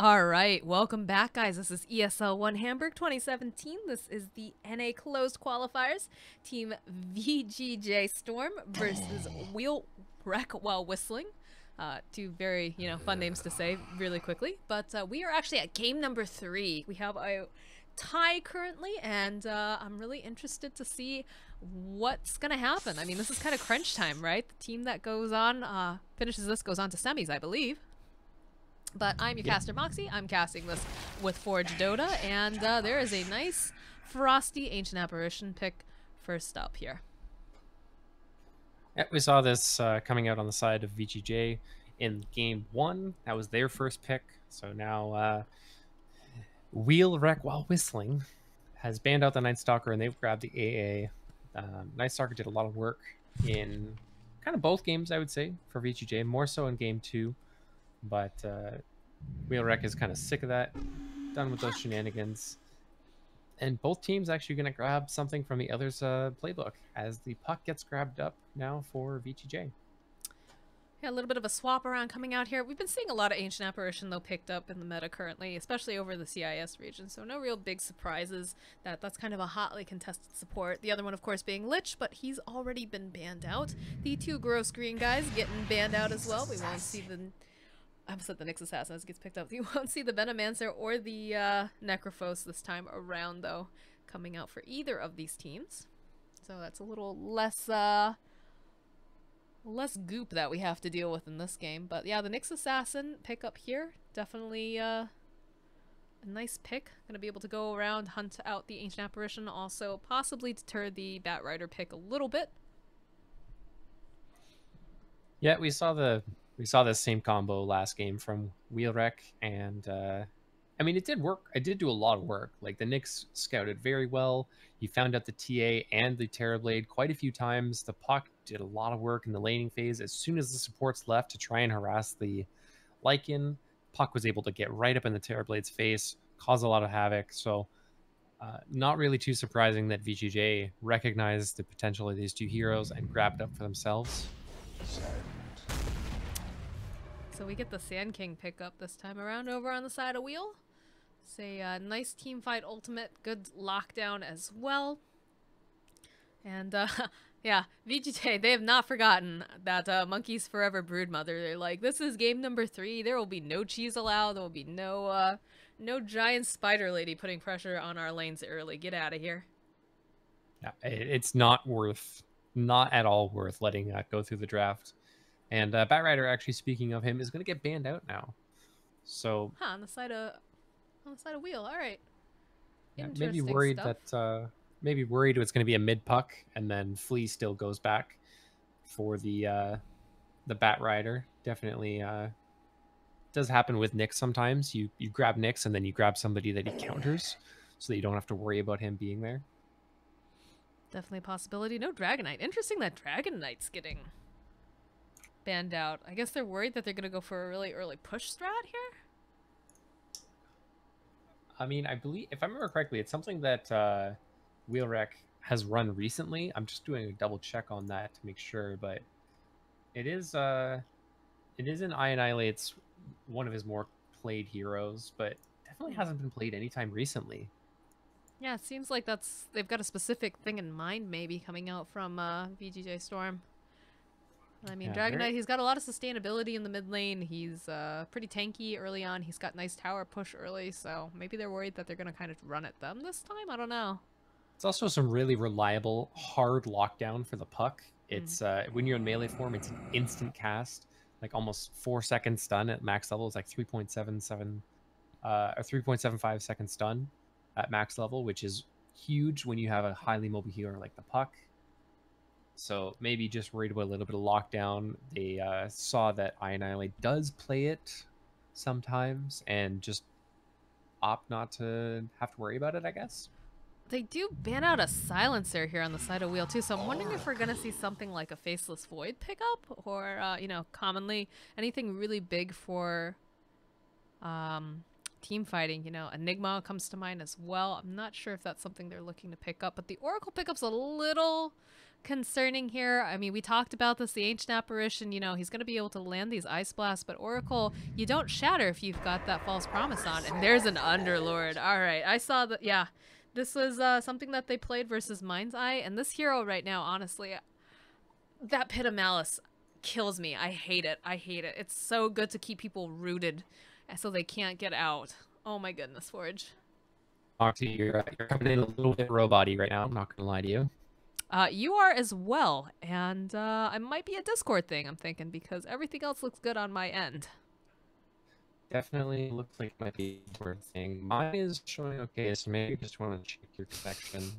All right, welcome back, guys. This is ESL One Hamburg 2017. This is the NA closed qualifiers. Team VGJ.Storm versus Whreck while whistling. Two very, fun names to say really quickly. But we are actually at game number 3. We have a tie currently, and I'm really interested to see what's going to happen. I mean, this is kind of crunch time, right? The team that goes on, finishes this, goes on to semis, I believe. But I'm your caster, Moxie. I'm casting this with Forge Dota, and there is a nice Frosty Ancient Apparition pick first up here. Yeah, we saw this coming out on the side of VGJ in game 1. That was their first pick. So now Whreck while whistling has banned out the Night Stalker, and they've grabbed the AA. Night Stalker did a lot of work in kind of both games, I would say, for VGJ, more so in game 2. But Whreck is kind of sick of that, done with those shenanigans. And both teams actually going to grab something from the other's playbook as the puck gets grabbed up now for VGJ. Yeah, a little bit of a swap around coming out here. We've been seeing a lot of Ancient Apparition, though, picked up in the meta currently, especially over the CIS region. So no real big surprises. That's kind of a hotly contested support. The other one, of course, being Lich, but he's already been banned out. The two gross green guys getting banned out as well. We won't see the... I almost said the Nyx Assassin as it gets picked up. You won't see the Venomancer or the Necrophos this time around, though, coming out for either of these teams. So that's a little less goop that we have to deal with in this game. But yeah, the Nyx Assassin pick up here, definitely a nice pick. Gonna be able to go around, hunt out the Ancient Apparition, also possibly deter the Bat Rider pick a little bit. Yeah, we saw this same combo last game from Whreck, and I mean, it did work. It did do a lot of work. Like, the Nyx scouted very well. He found out the TA and the Terrorblade quite a few times. The puck did a lot of work in the laning phase. As soon as the supports left to try and harass the Lycan, puck was able to get right up in the Terrorblade's face, cause a lot of havoc. So not really too surprising that VGJ recognized the potential of these two heroes and grabbed up for themselves. So we get the Sand King pickup this time around over on the side of Wheel. It's a nice team fight ultimate, good lockdown as well. And yeah, VGJ, they have not forgotten that Monkey's Forever Broodmother. They're like, this is game number 3. There will be no cheese allowed. There will be no giant spider lady putting pressure on our lanes early. Get out of here. Yeah, it's not at all worth letting that go through the draft. And Bat Rider, actually, speaking of him, is going to get banned out now. So on the side of Wheel. All right. Yeah, maybe worried stuff. that maybe worried it's going to be a mid puck, and then Flea still goes back for the Bat Rider. Definitely does happen with Nyx sometimes. You grab Nyx and then you grab somebody that he counters, so that you don't have to worry about him being there. Definitely a possibility. No Dragonite. Interesting that Dragonite's getting banned out. I guess they're worried that they're going to go for a really early push strat here? I mean, I believe, if I remember correctly, it's something that Whreck has run recently. I'm just doing a double check on that to make sure, but it is in Annihilate's one of his more played heroes, but definitely hasn't been played anytime recently. Yeah, it seems like they've got a specific thing in mind maybe coming out from VGJ.Storm. I mean, yeah, Dragonite, he's got a lot of sustainability in the mid lane. He's pretty tanky early on. He's got nice tower push early, so maybe they're worried that they're going to kind of run at them this time. I don't know. It's also some really reliable, hard lockdown for the puck. It's when you're in melee form, it's an instant cast, like almost 4-second stun at max level. It's like 3.77 or 3.75 second stun at max level, which is huge when you have a highly mobile hero like the puck. So maybe just worried about a little bit of lockdown. They saw that Annihilate does play it sometimes and just opt not to have to worry about it, I guess. They do ban out a Silencer here on the side of Wheel too, so I'm wondering if we're going to see something like a Faceless Void pickup or, commonly anything really big for team fighting. Enigma comes to mind as well. I'm not sure if that's something they're looking to pick up, but the Oracle pickup's a little concerning here. I mean, we talked about this, the Ancient Apparition, you know, he's going to be able to land these Ice Blasts, but Oracle, you don't shatter if you've got that False Promise on. And there's an Underlord. All right, I saw that, yeah. This was something that they played versus Mind's Eye, and this hero right now, honestly, that Pit of Malice kills me. I hate it. I hate it. It's so good to keep people rooted so they can't get out. Oh my goodness, Forge. Moxie, you're coming in a little bit robot-y right now. I'm not going to lie to you. You are as well, and it might be a Discord thing, I'm thinking, because everything else looks good on my end. Definitely looks like it might be a Discord thing. Mine is showing okay, so maybe you just want to check your connection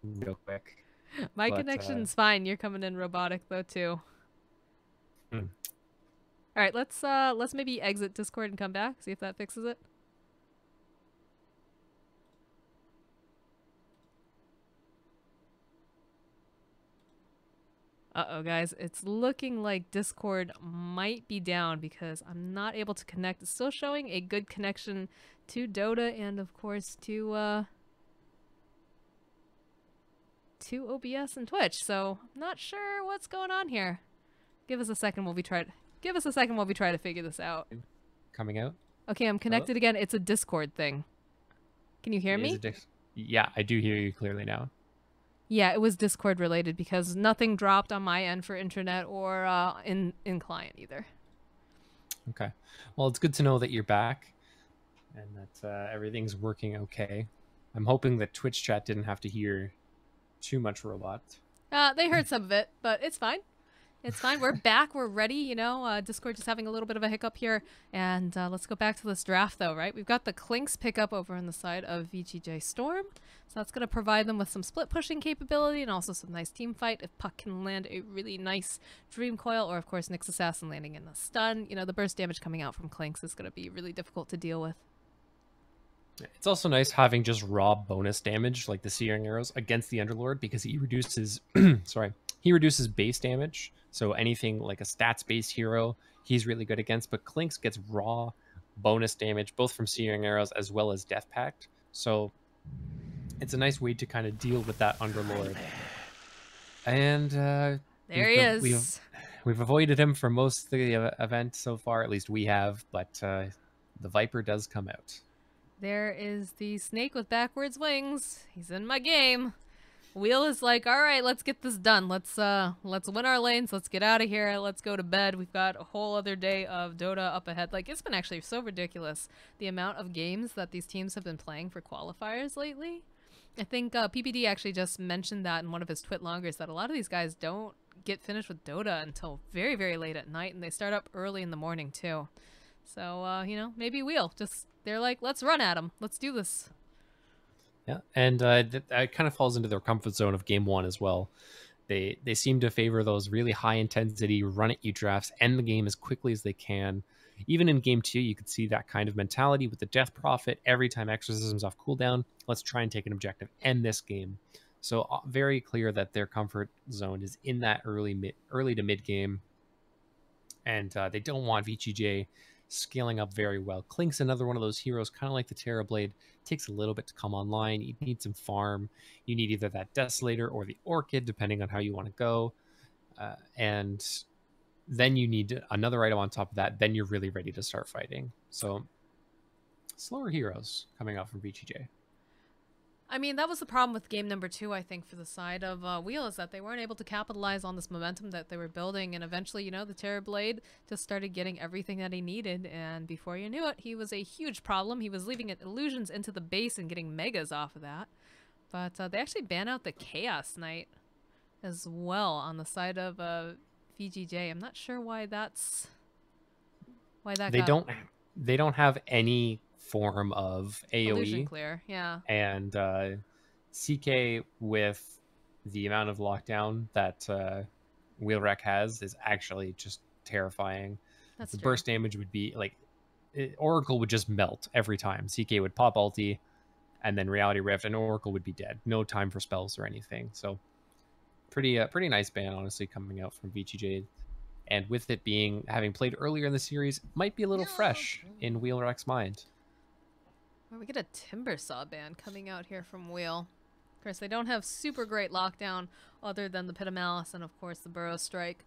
real quick. My connection's fine. You're coming in robotic though too. All right, let's maybe exit Discord and come back, see if that fixes it. Uh-oh, guys. It's looking like Discord might be down because I'm not able to connect. It's still showing a good connection to Dota and, of course, to OBS and Twitch. So, I'm not sure what's going on here. Give us a second while we try to figure this out. Coming out? Okay, I'm connected again. It's a Discord thing. Can you hear me? Yeah, I do hear you clearly now. Yeah, it was Discord related because nothing dropped on my end for internet or in client either. Okay. Well, it's good to know that you're back and that everything's working okay. I'm hoping that Twitch chat didn't have to hear too much robot. They heard some of it, but it's fine. It's fine. We're back. We're ready. You know, Discord just having a little bit of a hiccup here. And let's go back to this draft, though, right? We've got the Clinks pickup over on the side of VGJ.Storm. So that's going to provide them with some split pushing capability and also some nice team fight if Puck can land a really nice Dream Coil or, of course, Nyx Assassin landing in the stun. You know, the burst damage coming out from Clinks is going to be really difficult to deal with. It's also nice having just raw bonus damage like the Searing Arrows against the Underlord because he reduces he reduces base damage. So anything like a stats-based hero, he's really good against. But Clinks gets raw bonus damage both from Searing Arrows as well as Death Pact. So it's a nice way to kind of deal with that Underlord. And there he is. We've avoided him for most of the event so far, at least we have. But the Viper does come out. There is the snake with backwards wings. He's in my game. Wheel is like, all right, let's get this done. Let's win our lanes. Let's get out of here. Let's go to bed. We've got a whole other day of Dota up ahead. Like, it's been actually so ridiculous, the amount of games that these teams have been playing for qualifiers lately. I think PPD actually just mentioned that in one of his twit longers, that a lot of these guys don't get finished with Dota until very, very late at night, and they start up early in the morning, too. So, you know, maybe Wheel just... They're like, let's run at them. Let's do this. Yeah, and that kind of falls into their comfort zone of Game 1 as well. They seem to favor those really high-intensity, run-at-you drafts, end the game as quickly as they can. Even in Game 2, you could see that kind of mentality with the Death Prophet. Every time Exorcism's off cooldown, let's try and take an objective, end this game. So very clear that their comfort zone is in that early to mid-game. And they don't want VGJ scaling up very well. Clink's another one of those heroes, kind of like the Terrorblade. Takes a little bit to come online. You need some farm. You need either that Desolator or the Orchid, depending on how you want to go. And then you need another item on top of that. Then you're really ready to start fighting. So, slower heroes coming out from VGJ. I mean, that was the problem with game number 2, I think, for the side of Wheel, is that they weren't able to capitalize on this momentum that they were building. And eventually, you know, the Terrorblade just started getting everything that he needed. And before you knew it, he was a huge problem. He was leaving illusions into the base and getting megas off of that. But they actually ban out the Chaos Knight as well on the side of VGJ. I'm not sure why that's... They don't have any form of AoE. Illusion clear, yeah. And CK, with the amount of lockdown that Whreck has, is actually just terrifying. That's the true. Burst damage would be like Oracle would just melt every time. CK would pop ulti and then Reality Rift, and Oracle would be dead. No time for spells or anything. So pretty nice ban, honestly, coming out from VGJ. And with it having played earlier in the series, might be a little fresh in Whreck's mind. Well, we get a Timber Saw ban coming out here from Wheel. course, they don't have super great lockdown other than the Pit of Malice and, of course, the Burrow Strike.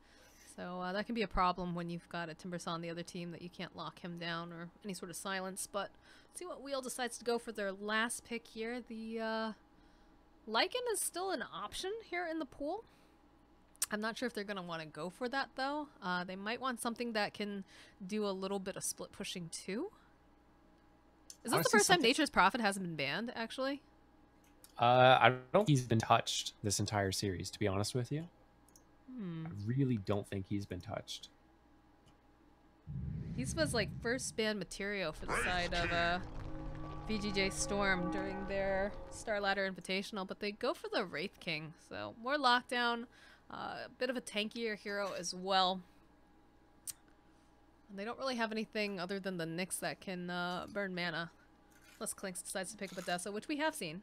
So that can be a problem when you've got a Timbersaw on the other team that you can't lock him down or any sort of silence. But let's see what Wheel decides to go for their last pick here. The Lycan is still an option here in the pool. I'm not sure if they're going to want to go for that, though. They might want something that can do a little bit of split pushing, too. Is this the first time Nature's Prophet hasn't been banned, actually? I don't think he's been touched this entire series, to be honest with you. I really don't think he's been touched. He was like first banned material for the side of VGJ.Storm during their Star Ladder Invitational, but they go for the Wraith King, so more lockdown, a bit of a tankier hero as well. And they don't really have anything other than the Nyx that can burn mana, unless Clinks decides to pick up a Dessa, which we have seen.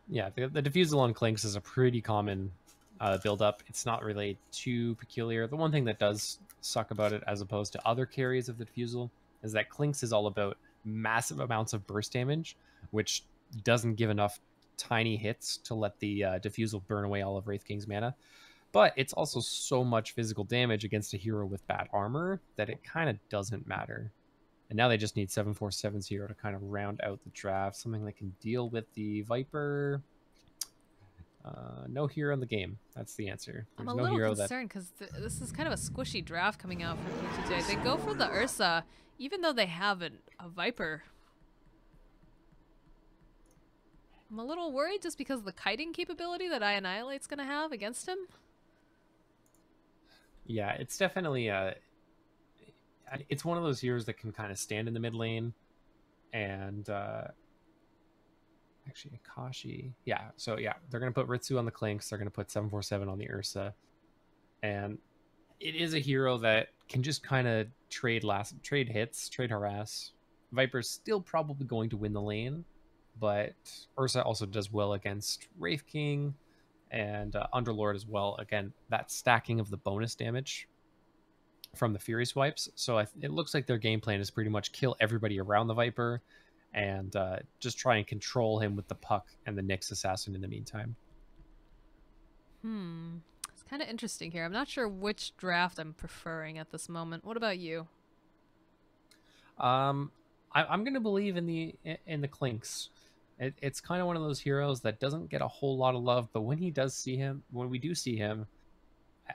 Yeah, the Diffusal on Clinks is a pretty common build-up. It's not really too peculiar. The one thing that does suck about it, as opposed to other carries of the Diffusal, is that Clinks is all about massive amounts of burst damage, which doesn't give enough tiny hits to let the Diffusal burn away all of Wraith King's mana. But it's also so much physical damage against a hero with bad armor that it kind of doesn't matter. And now they just need 747 to kind of round out the draft. Something that can deal with the Viper. No hero in the game. That's the answer. I'm a little concerned because this is kind of a squishy draft coming out from VGJ. They go for the Ursa, even though they have a Viper. I'm a little worried just because of the kiting capability that iAnnihilate's going to have against him. Yeah, it's definitely it's one of those heroes that can kind of stand in the mid lane, and actually Akashi, yeah. So yeah, they're gonna put Ritsu on the Clinks. They're gonna put 747 on the Ursa, and it is a hero that can just kind of trade hits, trade harass. Viper's still probably going to win the lane, but Ursa also does well against Wraith King and Underlord as well. Again, that stacking of the bonus damage from the Fury swipes. So it looks like their game plan is pretty much kill everybody around the Viper and just try and control him with the Puck and the Nyx Assassin in the meantime. It's kind of interesting here. I'm not sure which draft I'm preferring at this moment. What about you? I'm going to believe in the Clinks. It's kind of one of those heroes that doesn't get a whole lot of love, but when we do see him,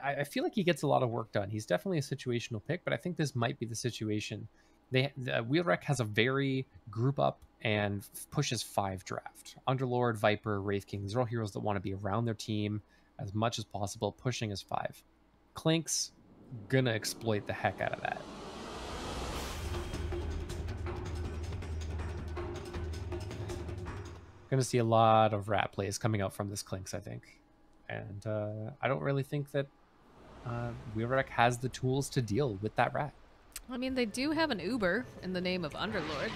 I feel like he gets a lot of work done. He's definitely a situational pick, but I think this might be the situation. Whreck has a very group up and pushes 5 draft. Underlord, Viper, Wraith King, these are all heroes that want to be around their team as much as possible, pushing as 5. Clinks gonna exploit the heck out of that. Going to see a lot of rat plays coming out from this Clinks, I think. And I don't really think that Whreck has the tools to deal with that rat. I mean, they do have an Uber in the name of Underlord.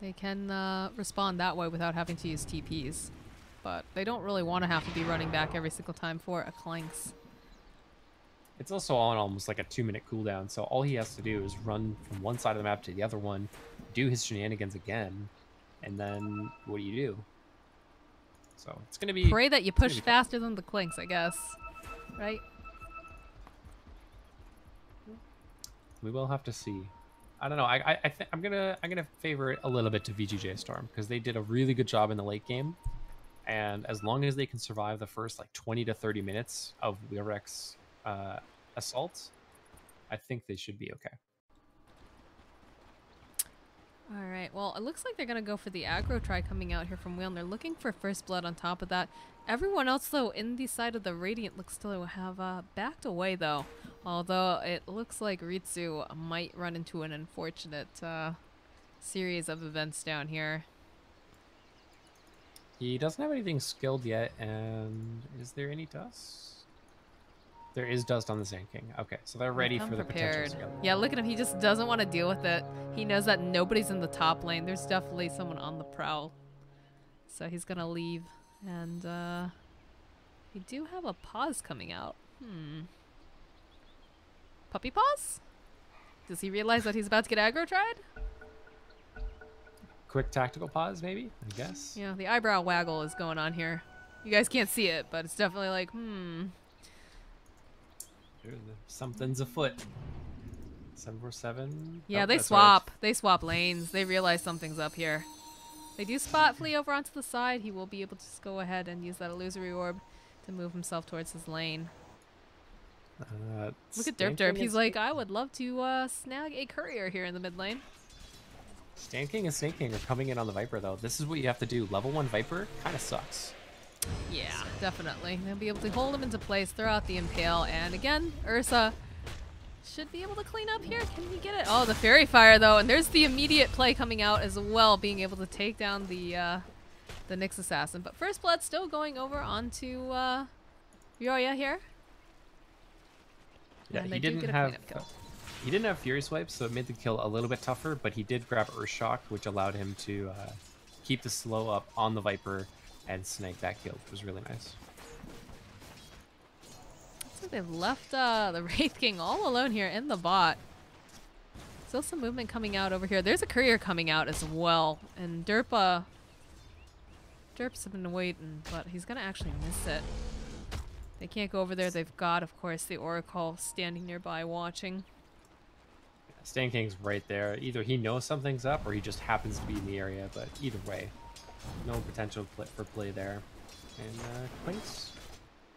They can respond that way without having to use TPs. But they don't really want to have to be running back every single time for a Clinks. It's also on almost like a 2-minute cooldown, so all he has to do is run from one side of the map to the other one, do his shenanigans again, and then what do? So it's going to be... Pray that you push faster than the Clinks, I guess. Right? We will have to see. I don't know. I think I'm gonna favor it a little bit to VGJ.Storm because they did a really good job in the late game, and as long as they can survive the first like 20 to 30 minutes of Whreck's assault, I think they should be okay. All right, well, it looks like they're going to go for the aggro try coming out here from Wheel, and they're looking for first blood on top of that. Everyone else, though, in the side of the Radiant looks to have backed away, though. Although it looks like Ritsu might run into an unfortunate series of events down here. He doesn't have anything skilled yet, and is there any dust? There is dust on the Sand King. Okay, so they're ready for the potential skill. Yeah, look at him. He just doesn't want to deal with it. He knows that nobody's in the top lane. There's definitely someone on the prowl. So he's going to leave. And we do have a pause coming out. Puppy pause? Does he realize that he's about to get aggro tried? quick tactical pause, maybe, I guess. Yeah, the eyebrow waggle is going on here. You guys can't see it, but it's definitely like, Something's afoot. 747. Yeah, Oh, they that's right. swap. They swap lanes. They realize something's up here. They do spot Flea over onto the side. He will be able to just go ahead and use that illusory orb to move himself towards his lane. Look at Derp Derp. He's like, I would love to snag a courier here in the mid lane. Stan King and Snake King are coming in on the Viper, though. This is what you have to do. Level 1 Viper kind of sucks. Yeah, definitely. They'll be able to hold him into place, throw out the Impale, and again, Ursa should be able to clean up here. Can he get it? Oh, the Fairy Fire, though, and there's the immediate play coming out as well, being able to take down the Nyx Assassin. But First Blood still going over onto Yoya here. Yeah, And he didn't have Fury Swipes, so it made the kill a little bit tougher, but he did grab Earthshock, which allowed him to keep the slow up on the Viper and snag that kill, which was really nice. Looks like they've left the Wraith King all alone here in the bot. Still some movement coming out over here. There's a courier coming out as well, and Derp's been waiting, but he's gonna actually miss it. They can't go over there. They've got, of course, the Oracle standing nearby watching. Stan King's right there. Either he knows something's up or he just happens to be in the area, but either way, no potential for play there. And Quinks,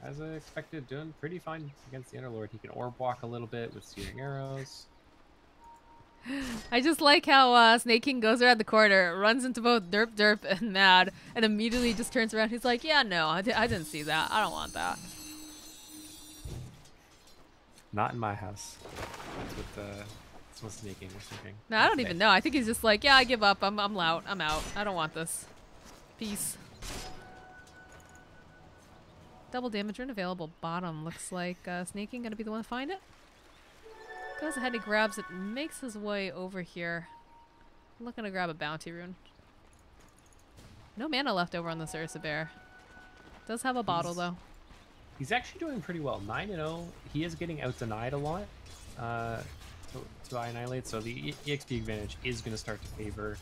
as I expected, doing pretty fine against the Underlord. He can orb walk a little bit with searing arrows. I just like how Snake King goes around the corner, runs into both Derp Derp and Mad, and immediately just turns around. He's like, yeah, no, I didn't see that. I don't want that. Not in my house. That's what Snake King was thinking. No, I don't even know. I think he's just like, yeah, I give up. I'm out. I'm out. I don't want this. Peace. Double damage rune available bottom. Looks like Snake King gonna be the one to find it. Goes ahead and grabs it, makes his way over here. Looking to grab a bounty rune. No mana left over on this Ursa Bear. Does have a bottle though. He's actually doing pretty well. 9-0. He is getting out denied a lot to Annihilate, so the EXP advantage is going to start to favor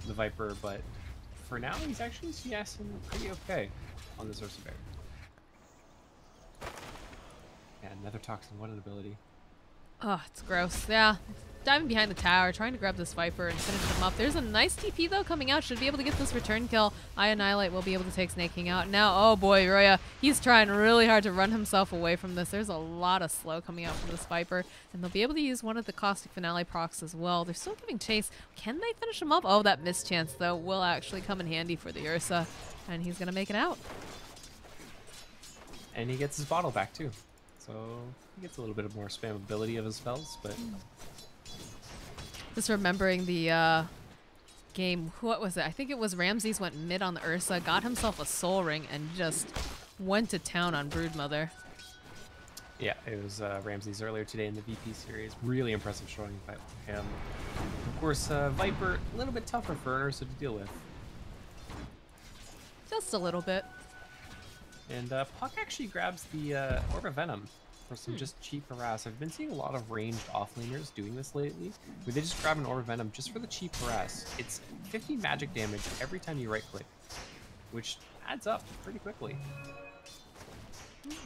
the Viper, but for now he's actually CSing pretty okay on this Ursa Bear. Yeah, another Toxin, what an ability. Oh, it's gross. Yeah. Diving behind the tower, trying to grab this Viper and finish him up. There's a nice TP, though, coming out. Should be able to get this return kill. Annihilate will be able to take Snake King out. Now, oh boy, Roya, he's trying really hard to run himself away from this. There's a lot of slow coming out from this Viper, and they'll be able to use one of the Caustic Finale procs as well. They're still giving chase. Can they finish him up? Oh, that mischance, though, will actually come in handy for the Ursa, and he's going to make it out. And he gets his bottle back, too. So he gets a little bit of more spammability of his spells, but... Just remembering the game, what was it? I think it was Ramses went mid on the Ursa, got himself a soul ring, and just went to town on Broodmother. Yeah, it was Ramses earlier today in the VP series. Really impressive showing by him. Of course, Viper, a little bit tougher for an Ursa to deal with. Just a little bit. And Puck actually grabs the Orb of Venom for some just cheap harass. I've been seeing a lot of ranged offlaners doing this lately, where they just grab an Orb of Venom just for the cheap harass. It's 50 magic damage every time you right-click, which adds up pretty quickly.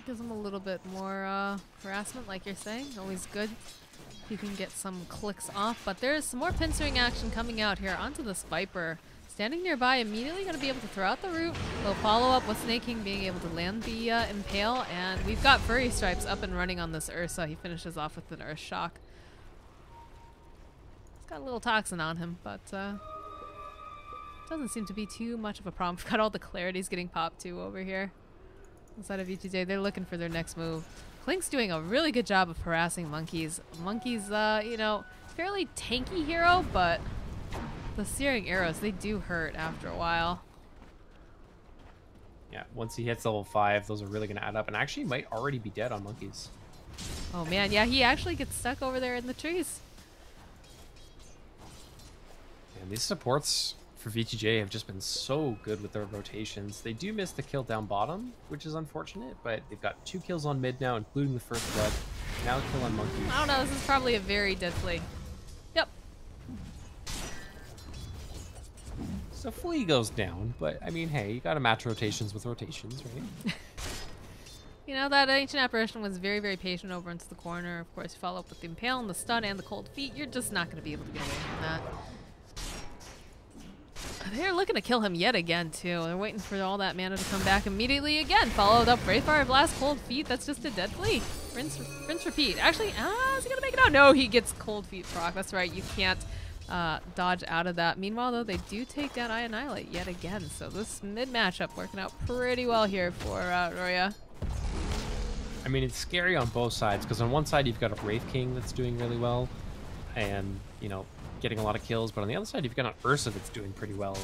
Gives them a little bit more harassment, like you're saying. Always good. You can get some clicks off, but there's some more pincering action coming out here onto this Viper. Standing nearby, immediately going to be able to throw out the root. We'll follow up with Snake King being able to land the Impale, and we've got Furry Stripes up and running on this Ursa. He finishes off with an Earth Shock. He's got a little Toxin on him, but doesn't seem to be too much of a problem. We've got all the Clarities getting popped too over here. Inside of VGJ, they're looking for their next move. Klink's doing a really good job of harassing Monkeys. Monkeys, you know, fairly tanky hero, but the searing arrows, they do hurt after a while. Yeah, once he hits level 5, those are really going to add up, and actually might already be dead on Monkeys. Oh man, yeah, he actually gets stuck over there in the trees. And these supports for VGJ have just been so good with their rotations. They do miss the kill down bottom, which is unfortunate, but they've got 2 kills on mid now, including the first blood. Now a kill on Monkeys. I don't know, this is probably a very dead play. Yep. So Flea goes down, but I mean, hey, you gotta match rotations with rotations, right? You know, that Ancient Apparition was very, very patient over into the corner. Of course, follow up with the Impale and the Stun and the Cold Feet. You're just not going to be able to get away from that. They're looking to kill him yet again, too. They're waiting for all that mana to come back immediately again. Followed up Wraithfire Blast, Cold Feet. That's just a dead Flea. Rinse, repeat. Actually, is he going to make it out? No, he gets Cold Feet proc. That's right. You can't dodge out of that. Meanwhile, though, they do take down Annihilate yet again. So this mid matchup working out pretty well here for Roya. I mean, it's scary on both sides, because on one side you've got a Wraith King that's doing really well and, you know, getting a lot of kills, but on the other side you've got an Ursa that's doing pretty well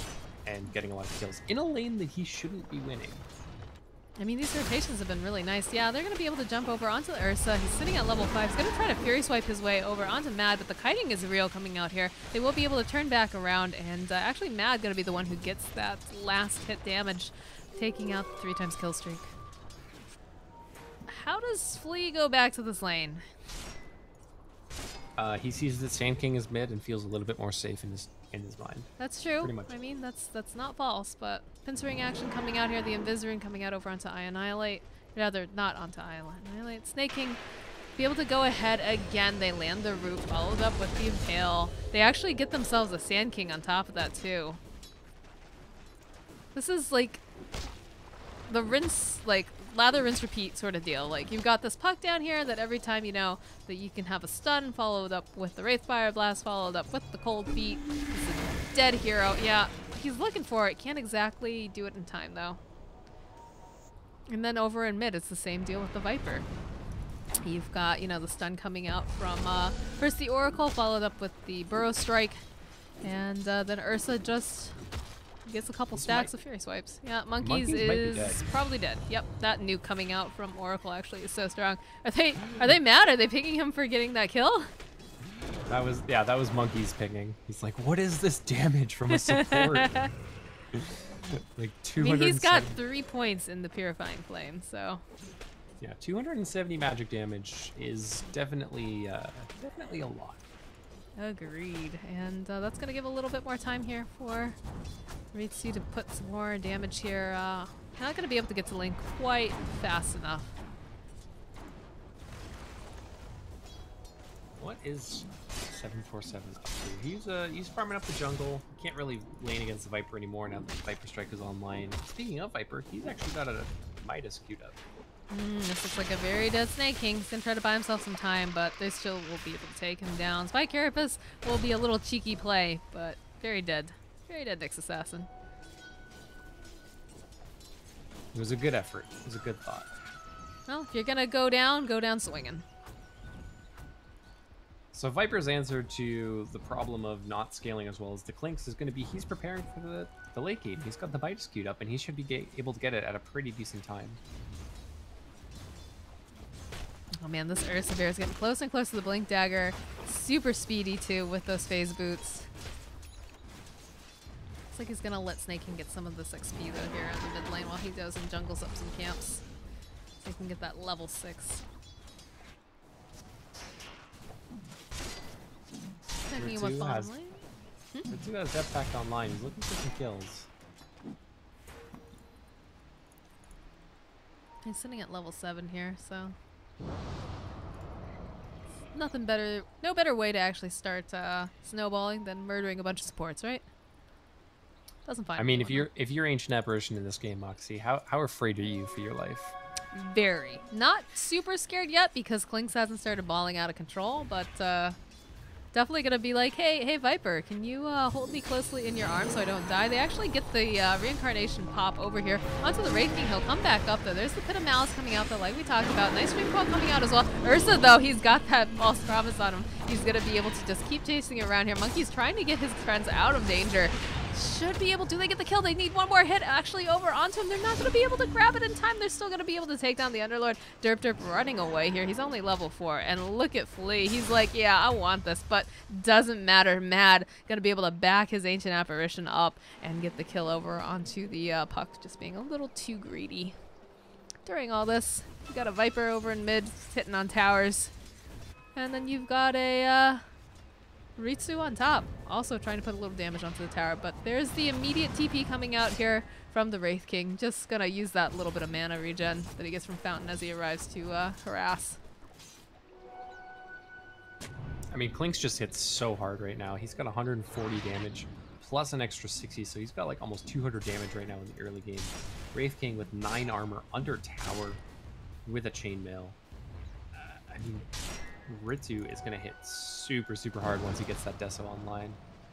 and getting a lot of kills in a lane that he shouldn't be winning. I mean, these rotations have been really nice. Yeah, they're going to be able to jump over onto the Ursa. He's sitting at level 5. He's going to try to Fury Swipe his way over onto Mad, but the kiting is real coming out here. They will be able to turn back around, and actually Mad going to be the one who gets that last hit damage, taking out the 3x kill streak. How does Flea go back to this lane? He sees that Sand King is mid and feels a little bit more safe in his mind. That's true. Pretty much. I mean, that's not false, but Pincer Ring action coming out here, the Invis Ring coming out over onto Annihilate. Rather, not onto Annihilate. Snake King be able to go ahead again. They land the root, followed up with the Impale. They actually get themselves a Sand King on top of that, too. This is like the rinse, like, lather, rinse, repeat sort of deal. Like, you've got this puck down here that every time you know that you can have a stun followed up with the Wraithfire Blast, followed up with the Cold Feet. He's a dead hero. Yeah, he's looking for it. Can't exactly do it in time, though. And then over in mid, it's the same deal with the Viper. You've got, you know, the stun coming out from first the Oracle, followed up with the Burrow Strike, and then Ursa just gets a couple stacks of Fury Swipes. Yeah, Monkeys is probably dead. Yep, that nuke coming out from Oracle actually is so strong. Are they mad? Are they picking him for getting that kill? That was Monkeys picking. He's like, what is this damage from a support? Like 270. I mean, he's got 3 points in the Purifying Flame, so. Yeah, 270 magic damage is definitely a lot. Agreed, and that's gonna give a little bit more time here for Ritsu to put some more damage here. Not gonna be able to get to lane quite fast enough. What is 747 up to? He's farming up the jungle. Can't really lane against the Viper anymore now that the Viper Strike is online. Speaking of Viper, he's actually got a Midas queued up. This looks like a very dead Snake King. He's gonna try to buy himself some time, but they still will be able to take him down. Spy Carapace will be a little cheeky play, but very dead. Very dead Nyx Assassin. It was a good effort. It was a good thought. Well, if you're gonna go down swinging. So Viper's answer to the problem of not scaling as well as the Clinks is going to be he's preparing for the late game. He's got the Midas queued up, and he should be able to get it at a pretty decent time. Oh man, this Ursa Bear is getting closer and closer to the Blink Dagger. Super speedy too with those phase boots. Looks like he's gonna let Snake King get some of this XP though here in the mid lane while he goes and jungles up some camps. So he can get that level 6. Checking with bottom lane. Ritsu has Depth Pact online. He's looking for some kills. He's sitting at level 7 here, so nothing better, no better way to actually start snowballing than murdering a bunch of supports, right? Doesn't find. I mean, if you're Ancient Apparition in this game, Moxie, how afraid are you for your life? Very. Not super scared yet because Clinks hasn't started balling out of control, but definitely gonna be like, hey Viper, can you hold me closely in your arms so I don't die? They actually get the reincarnation pop over here onto the Wraith King. He'll come back up though. There's the Pit of Malice coming out though, like we talked about. Nice Stream Call coming out as well. Ursa though, he's got that false promise on him. He's gonna be able to just keep chasing it around here. Monkey's trying to get his friends out of danger. Should be able to. They get the kill. They need one more hit actually over onto him. They're not going to be able to grab it in time. They're still going to be able to take down the Underlord. Derp running away here. He's only level 4. And look at Flea. He's like, yeah, I want this, but doesn't matter. Mad. Going to be able to back his Ancient Apparition up and get the kill over onto the puck. Just being a little too greedy. During all this, you got a Viper over in mid hitting on towers. And then you've got a Ritsu on top, also trying to put a little damage onto the tower, but there's the immediate TP coming out here from the Wraith King. Just gonna use that little bit of mana regen that he gets from Fountain as he arrives to harass. I mean, Klink's just hits so hard right now. He's got 140 damage plus an extra 60, so he's got like almost 200 damage right now in the early game. Wraith King with 9 armor under tower with a chainmail. I mean, Ritsu is going to hit super, super hard once he gets that Deso online.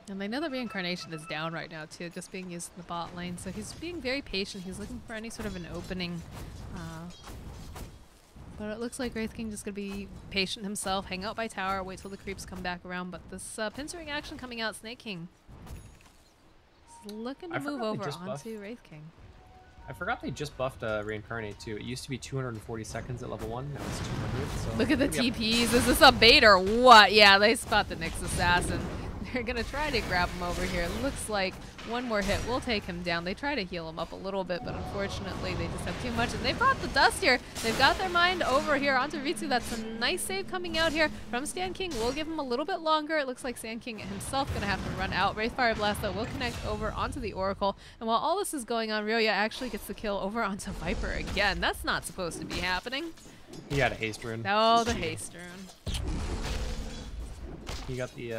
And I know the Reincarnation is down right now too, just being used in the bot lane, so he's being very patient. He's looking for any sort of an opening. But it looks like Wraith King just going to be patient himself, hang out by tower, wait till the creeps come back around. But this pincering action coming out, Snake King is looking to move over onto Wraith King. I forgot they just buffed Reincarnate too. It used to be 240 seconds at level 1, now it's 200. So look at the TPs. Is this a bait or what? Yeah, they spot the Nyx Assassin. They're going to try to grab him over here. Looks like one more hit will take him down. They try to heal him up a little bit, but unfortunately they just have too much. And they brought the dust here. They've got their mind over here onto Ritsu. That's a nice save coming out here from Sand King. We'll give him a little bit longer. It looks like Sand King himself going to have to run out. Wraithfire Blast, though, will connect over onto the Oracle. And while all this is going on, Ryoya actually gets the kill over onto Viper again. That's not supposed to be happening. He had a haste rune. Oh, the haste rune. He got the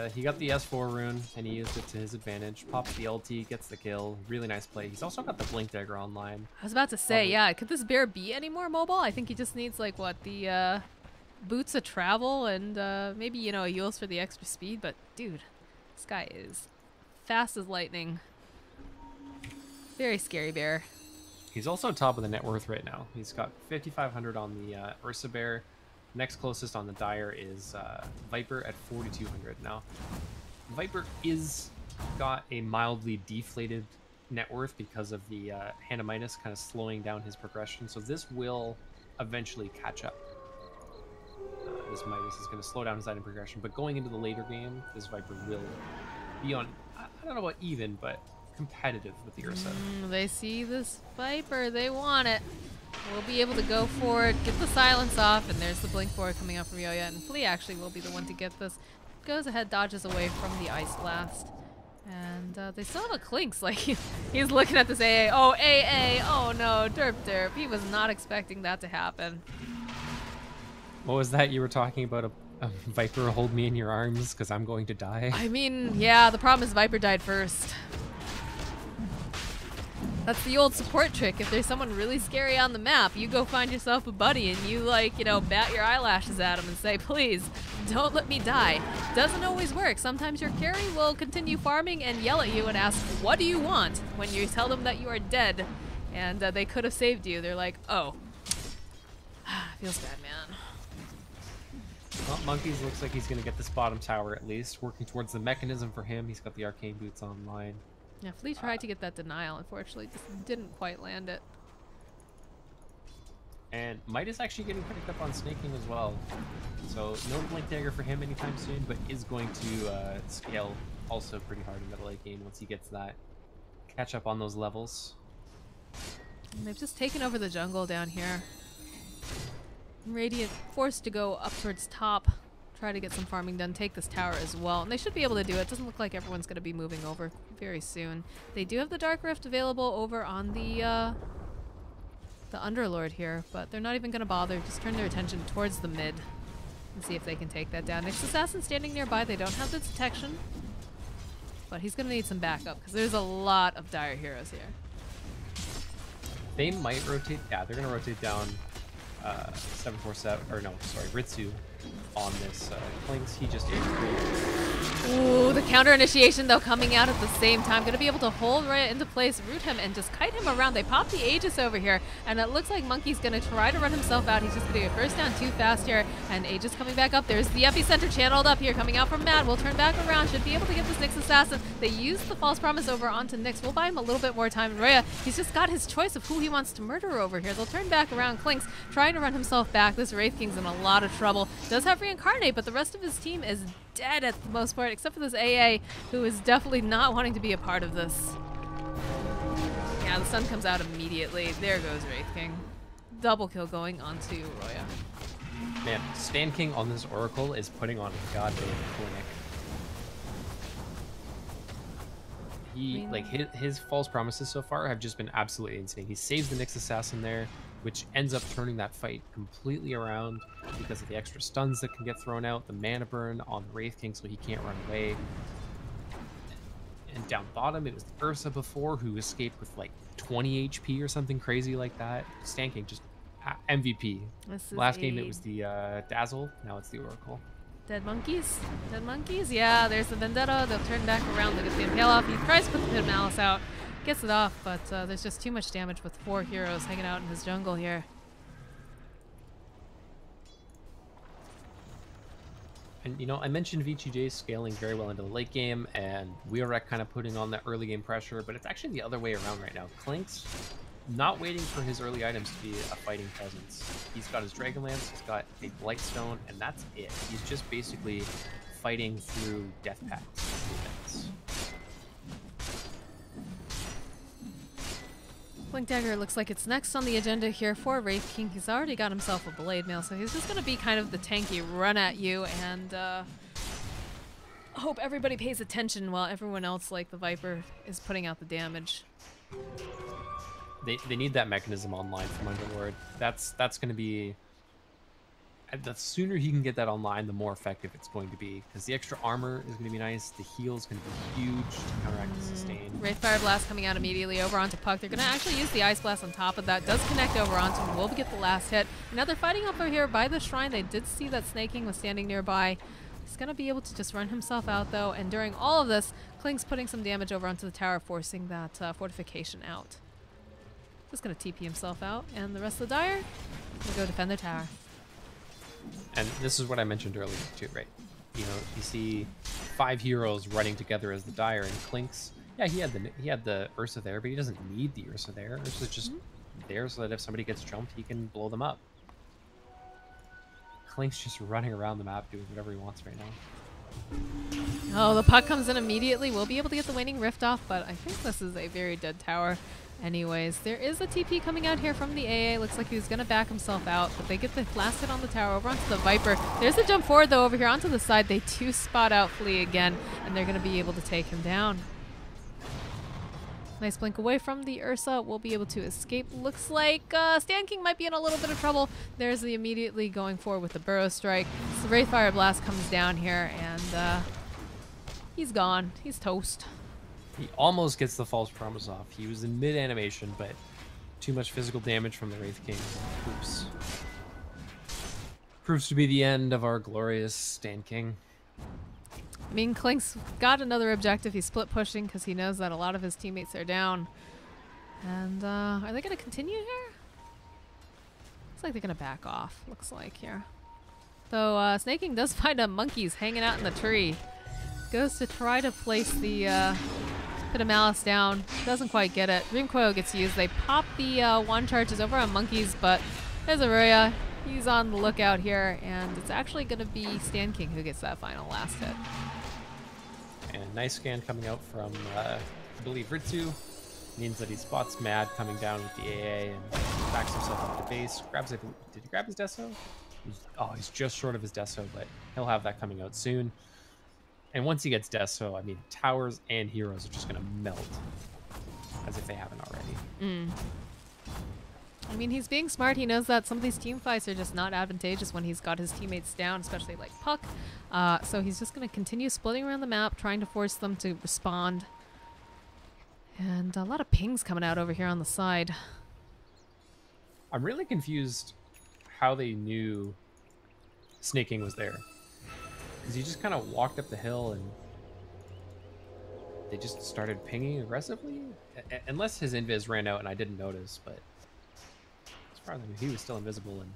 S4 rune and he used it to his advantage. Pops the LT, gets the kill. Really nice play. He's also got the Blink Dagger online. I was about to say, yeah, could this bear be any more mobile? I think he just needs like what, the boots of travel and maybe, you know, heals for the extra speed. But dude, this guy is fast as lightning. Very scary bear. He's also top of the net worth right now. He's got 5,500 on the Ursa Bear. Next closest on the Dire is Viper at 4,200. Now, Viper is got a mildly deflated net worth because of the Hand of Midas kind of slowing down his progression. So this will eventually catch up. This Midas is going to slow down his item progression. But going into the later game, this Viper will be on, I don't know about even, but competitive with the Ursa. They see this Viper. They want it. We'll be able to go for it, get the silence off, and there's the blink forward coming up from Ryoya, and Flea actually will be the one to get this. Goes ahead, dodges away from the Ice Blast. And they still have a Clinks, like he's looking at this AA. Oh, AA, oh no, derp derp. He was not expecting that to happen. What was that you were talking about? A Viper hold me in your arms because I'm going to die? I mean, yeah, the problem is Viper died first. That's the old support trick. If there's someone really scary on the map, you go find yourself a buddy and you, like, you know, bat your eyelashes at him and say, please, don't let me die. Doesn't always work. Sometimes your carry will continue farming and yell at you and ask, what do you want? When you tell them that you are dead and they could have saved you, they're like, oh. Feels bad, man. Well, Monkeys looks like he's going to get this bottom tower at least. Working towards the mechanism for him. He's got the Arcane Boots online. Yeah, Flea tried to get that denial, unfortunately, just didn't quite land it. And Midas actually getting picked up on snaking as well. So no Blink Dagger for him anytime soon, but is going to scale also pretty hard in the late game once he gets that catch up on those levels. And they've just taken over the jungle down here. Radiant forced to go up towards top. Try to get some farming done, take this tower as well. And they should be able to do it. Doesn't look like everyone's going to be moving over very soon. They do have the Dark Rift available over on the Underlord here, but they're not even going to bother. Just turn their attention towards the mid and see if they can take that down. Nyx Assassin standing nearby. They don't have the detection, but he's going to need some backup because there's a lot of Dire heroes here. They might rotate. Yeah, they're going to rotate down 747, or no, sorry, Ritsu on this Clinks. He just ooh, the counter initiation though coming out at the same time. Gonna be able to hold right into place, root him, and just kite him around. They pop the Aegis over here, and it looks like Monkey's gonna try to run himself out. He's just gonna get first down too fast here, and Aegis coming back up. There's the epicenter channeled up here, coming out from Mad. We'll turn back around, should be able to get this Nyx Assassin. They use the false promise over onto Nyx. We'll buy him a little bit more time. Ryoya, he's just got his choice of who he wants to murder over here. They'll turn back around. Clinks trying to run himself back. This Wraith King's in a lot of trouble. Does have Reincarnate, but the rest of his team is dead at the most part, except for this AA, who is definitely not wanting to be a part of this. Yeah, the sun comes out immediately. There goes Wraith King. Double kill going onto Ryoya. Man, Sand King on this Oracle is putting on a goddamn clinic. He like his false promises so far have just been absolutely insane. He saves the Nyx assassin there, which ends up turning that fight completely around because of the extra stuns that can get thrown out, the mana burn on the Wraith King so he can't run away. And down bottom, it was the Ursa before who escaped with like 20 HP or something crazy like that. Stan King just MVP. Last game it was the Dazzle, now it's the Oracle. Dead monkeys? Dead monkeys? Yeah, there's the Vendetta. They'll turn back around. They'll get the Impale off. He tries to put the Pit of Malice out. Gets it off, but there's just too much damage with 4 heroes hanging out in his jungle here. And, you know, I mentioned VGJ scaling very well into the late game, and Whreck kind of putting on that early game pressure, but it's actually the other way around right now. Clink's not waiting for his early items to be a fighting presence. He's got his Dragonlance, he's got a Blightstone, and that's it. He's just basically fighting through death packs. Blink Dagger looks like it's next on the agenda here for Wraith King. He's already got himself a Blade Mail, so he's just going to be kind of the tanky run at you and hope everybody pays attention while everyone else, like the Viper, is putting out the damage. They need that mechanism online from Underlord. That's going to be... The sooner he can get that online, the more effective it's going to be. Because the extra armor is going to be nice. The heal is going to be huge to counteract the sustain. Wraith Fire Blast coming out immediately over onto Puck. They're going to actually use the Ice Blast on top of that. Does connect over onto him. Will get the last hit. Now they're fighting over here by the shrine. They did see that Snake King was standing nearby. He's going to be able to just run himself out, though. And during all of this, Klink's putting some damage over onto the tower, forcing that fortification out. Just going to TP himself out. And the rest of the Dire will go defend their tower. And this is what I mentioned earlier too, right? You know, you see 5 heroes running together as the Dire, and Klink's, yeah, he had the Ursa there, but he doesn't need the Ursa there. Ursa's just there so that if somebody gets jumped, he can blow them up. Klink's just running around the map doing whatever he wants right now. Oh, the Puck comes in immediately. We'll be able to get the Waning Rift off, but I think this is a very dead tower. Anyways, there is a TP coming out here from the AA. Looks like he was going to back himself out, but they get the last hit on the tower over onto the Viper. There's a jump forward, though, over here onto the side. They 2-spot out Flea again, and they're going to be able to take him down. Nice blink away from the Ursa. We'll be able to escape. Looks like Stan King might be in a little bit of trouble. There's the immediately going forward with the Burrow Strike. So the Wraith Fire Blast comes down here, and he's gone. He's toast. He almost gets the false promise off. He was in mid-animation, but too much physical damage from the Wraith King. Oops. Proves to be the end of our glorious Stan King. I mean, Klink's got another objective. He's split pushing because he knows that a lot of his teammates are down. And are they going to continue here? Looks like they're going to back off, looks like here. Though Snake King does find a monkeys hanging out in the tree. Goes to try to place the Pit of Malice down. Doesn't quite get it. Dream Coil gets used. They pop the one charges over on monkeys, but there's Aurelia. He's on the lookout here, and it's actually going to be Stan King who gets that final last hit. And nice scan coming out from, I believe, Ritsu. Means that he spots Mad coming down with the AA and backs himself up to base. Grabs, did he grab his Deso? He's just short of his Deso, but he'll have that coming out soon. And once he gets Deso, I mean, towers and heroes are just going to melt. As if they haven't already. I mean, he's being smart. He knows that some of these team fights are just not advantageous when he's got his teammates down, especially like Puck. So he's just going to continue splitting around the map, trying to force them to respond. And a lot of pings coming out over here on the side. I'm really confused how they knew Snake King was there. Because he just kind of walked up the hill and they just started pinging aggressively? Unless his invis ran out and I didn't notice, but as far as I knew, he was still invisible and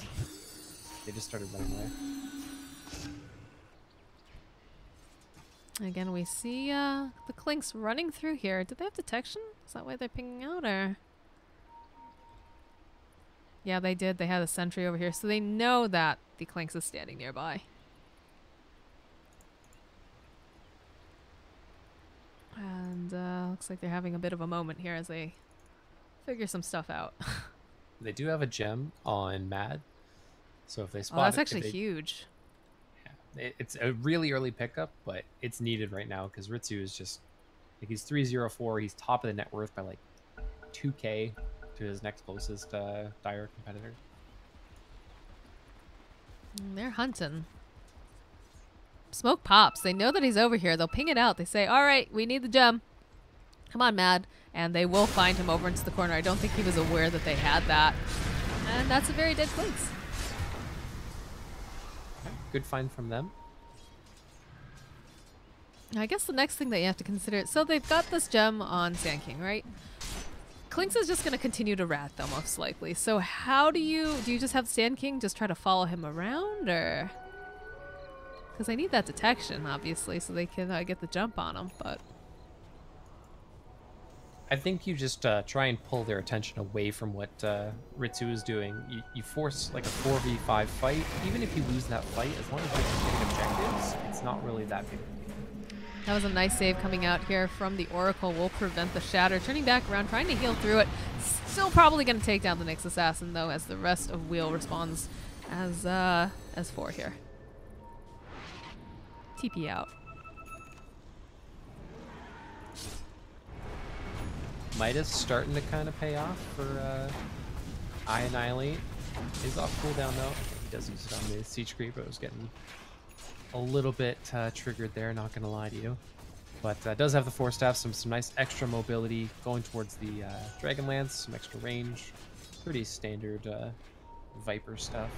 they just started running away. Again, we see the Klinks running through here. Did they have detection? Is that why they're pinging out, or? Yeah, they did. They had a sentry over here, so they know that the Klinks is standing nearby. And looks like they're having a bit of a moment here as they figure some stuff out. They do have a gem on Mad, so if they spot that's actually huge. Yeah, it's a really early pickup, but it's needed right now because Ritsu is just Like he's 304. He's top of the net worth by like 2K to his next closest dire competitor. They're hunting. Smoke pops. They know that he's over here. They'll ping it out. They say, all right, we need the gem. Come on, Mad. And they will find him over into the corner. I don't think he was aware that they had that. And that's a very dead place. Okay, good find from them. I guess the next thing that you have to consider, so they've got this gem on Sand King, right? Clinks is just going to continue to rat them most likely. So how do you just have Sand King just try to follow him around, or? Because they need that detection, obviously, so they can get the jump on him, but. I think you just try and pull their attention away from what Ritsu is doing. You force like a 4v5 fight. Even if you lose that fight, as long as you can take objectives, it's not really that big. That was a nice save coming out here from the Oracle. Will prevent the shatter. Turning back around, trying to heal through it. Still probably going to take down the Nyx Assassin, though, as the rest of Wheel responds as 4 here. TP out. Midas starting to kind of pay off for I Annihilate. Is off cooldown, though. He does use it on the Siege Creep, but it was getting a little bit triggered there, not gonna lie to you. But does have the Force Staff, some nice extra mobility going towards the Dragon Lance, some extra range. Pretty standard Viper stuff.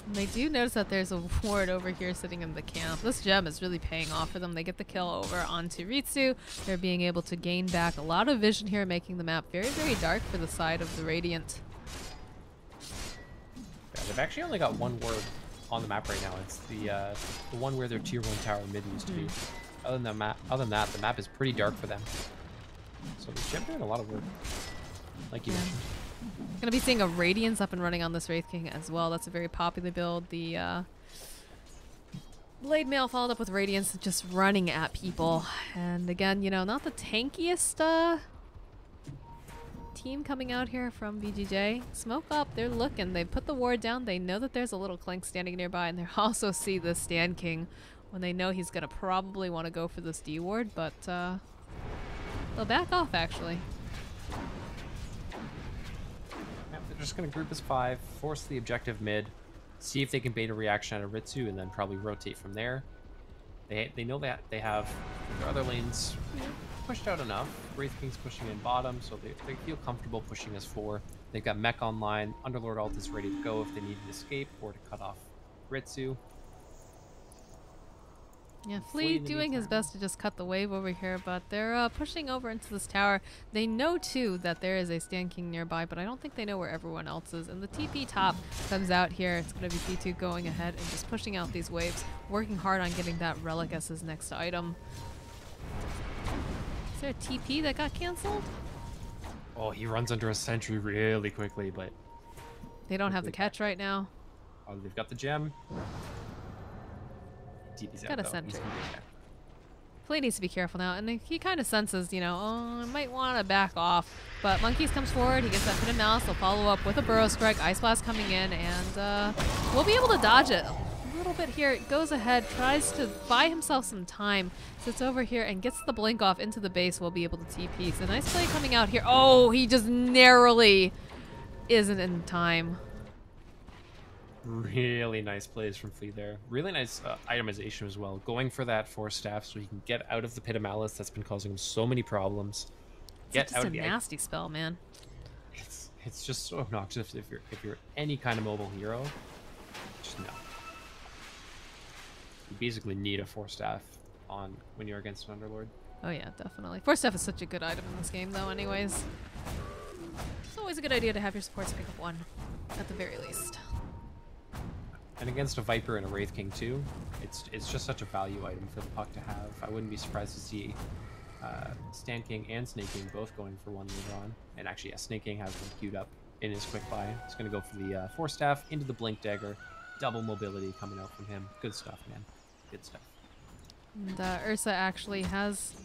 And they do notice that there's a ward over here sitting in the camp. This gem is really paying off for them. They get the kill over onto Ritsu. They're being able to gain back a lot of vision here, making the map very, very dark for the side of the Radiant. Yeah, they've actually only got one ward on the map right now. It's the one where their tier 1 tower mid used to be. Other than that, the map is pretty dark for them. So the gem doing a lot of work, like you mentioned. Gonna be seeing a Radiance up and running on this Wraith King as well. That's a very popular build. The Blade Mail followed up with Radiance, just running at people. And again, you know, not the tankiest team coming out here from VGJ. Smoke up, they're looking. They put the ward down. They know that there's a little Clink standing nearby, and they also see the Stand King when they know he's gonna probably want to go for this D ward, but they'll back off actually. They're just going to group as 5, force the objective mid, see if they can bait a reaction out of Ritsu, and then probably rotate from there. They know that they have their other lanes pushed out enough. Wraith King's pushing in bottom, so they feel comfortable pushing as 4. They've got mech online. Underlord ult is ready to go if they need to escape or to cut off Ritsu. Yeah, Flea doing his best to just cut the wave over here, but they're pushing over into this tower. They know, too, that there is a Stand King nearby, but I don't think they know where everyone else is. And the TP top comes out here. It's going to be P2 going ahead and just pushing out these waves, working hard on getting that Relic as his next item. Is there a TP that got canceled? Oh, he runs under a sentry really quickly, but... They don't have the catch right now. Oh, they've got the gem. TP's Got out, a sentry. though. Flea needs to be careful now, and he kind of senses, you know, oh, I might want to back off. But Monkeys comes forward, he gets that Pit and Mouse, they'll follow up with a Burrow Strike, Ice Blast coming in, and we'll be able to dodge it a little bit here. It goes ahead, tries to buy himself some time, sits over here and gets the blink off into the base. We'll be able to TP. So nice play coming out here. Oh, he just narrowly isn't in time. Really nice plays from Flea there. Really nice itemization as well. Going for that Force Staff so he can get out of the Pit of Malice that's been causing him so many problems. It's just a nasty spell, man. It's just so obnoxious if you're any kind of mobile hero. Just no. You basically need a Force Staff on when you're against an Underlord. Oh yeah, definitely. Force Staff is such a good item in this game though anyways. It's always a good idea to have your supports pick up one, at the very least. And against a Viper and a Wraith King too, it's just such a value item for the puck to have. I wouldn't be surprised to see Stand King and Snake King both going for one later on. And actually, yeah, Snake King has one queued up in his quick buy. He's going to go for the Force Staff into the Blink Dagger. Double mobility coming out from him. Good stuff, man. Good stuff. And Ursa actually has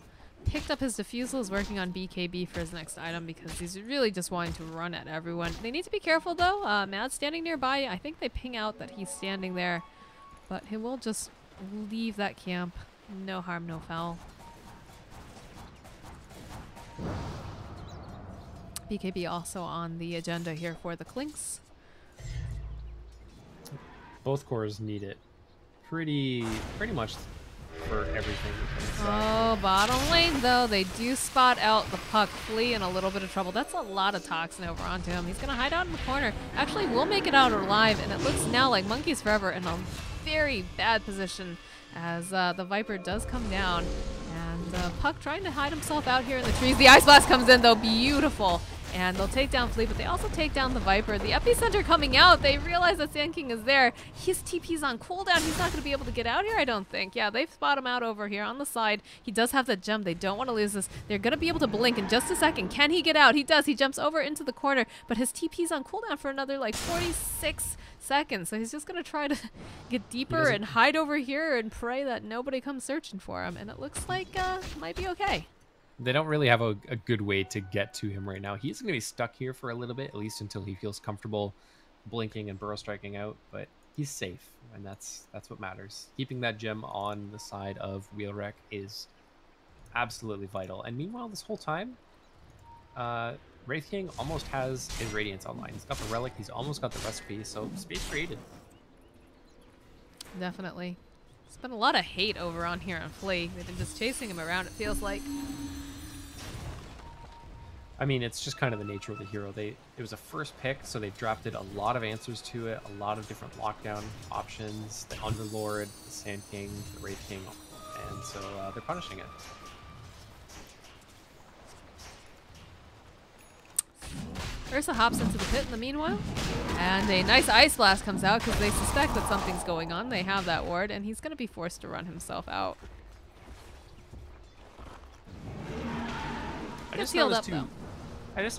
picked up his defusal, is working on BKB for his next item because he's really just wanting to run at everyone. They need to be careful though. Mad's standing nearby. I think they ping out that he's standing there, but he will just leave that camp No harm, no foul. BKB also on the agenda here for the Clinks. Both cores need it pretty much for everything. Because, oh, bottom lane though, they do spot out the puck. Flea in a little bit of trouble. That's a lot of toxin over onto him. He's gonna hide out in the corner. Actually, we'll make it out alive, and it looks now like Monkeys Forever in a very bad position as the Viper does come down. And Puck trying to hide himself out here in the trees. The Ice Blast comes in though, beautiful. And they'll take down Flea, but they also take down the Viper. The epicenter coming out, they realize that Sand King is there. His TP's on cooldown. He's not going to be able to get out here, I don't think. Yeah, they've spot him out over here on the side. He does have that gem. They don't want to lose this. They're going to be able to blink in just a second. Can he get out? He does. He jumps over into the corner, but his TP's on cooldown for another like 46 seconds. So he's just going to try to get deeper and hide over here and pray that nobody comes searching for him. And it looks like might be okay. They don't really have a good way to get to him right now. He's going to be stuck here for a little bit, at least until he feels comfortable blinking and burrow striking out. But he's safe, and that's what matters. Keeping that gem on the side of Whreck is absolutely vital. And meanwhile, this whole time, Wraith King almost has his Radiance online. He's got the Relic. He's almost got the Recipe, so space created. Definitely. There's been a lot of hate over on here on Flea. They've been just chasing him around, it feels like. I mean, it's just kind of the nature of the hero. It was a first pick, so they've drafted a lot of answers to it, a lot of different lockdown options, the Underlord, the Sand King, the Wraith King, and so they're punishing it. Ursa hops into the pit in the meanwhile, and a nice Ice Blast comes out because they suspect that something's going on. They have that ward, and he's going to be forced to run himself out. I just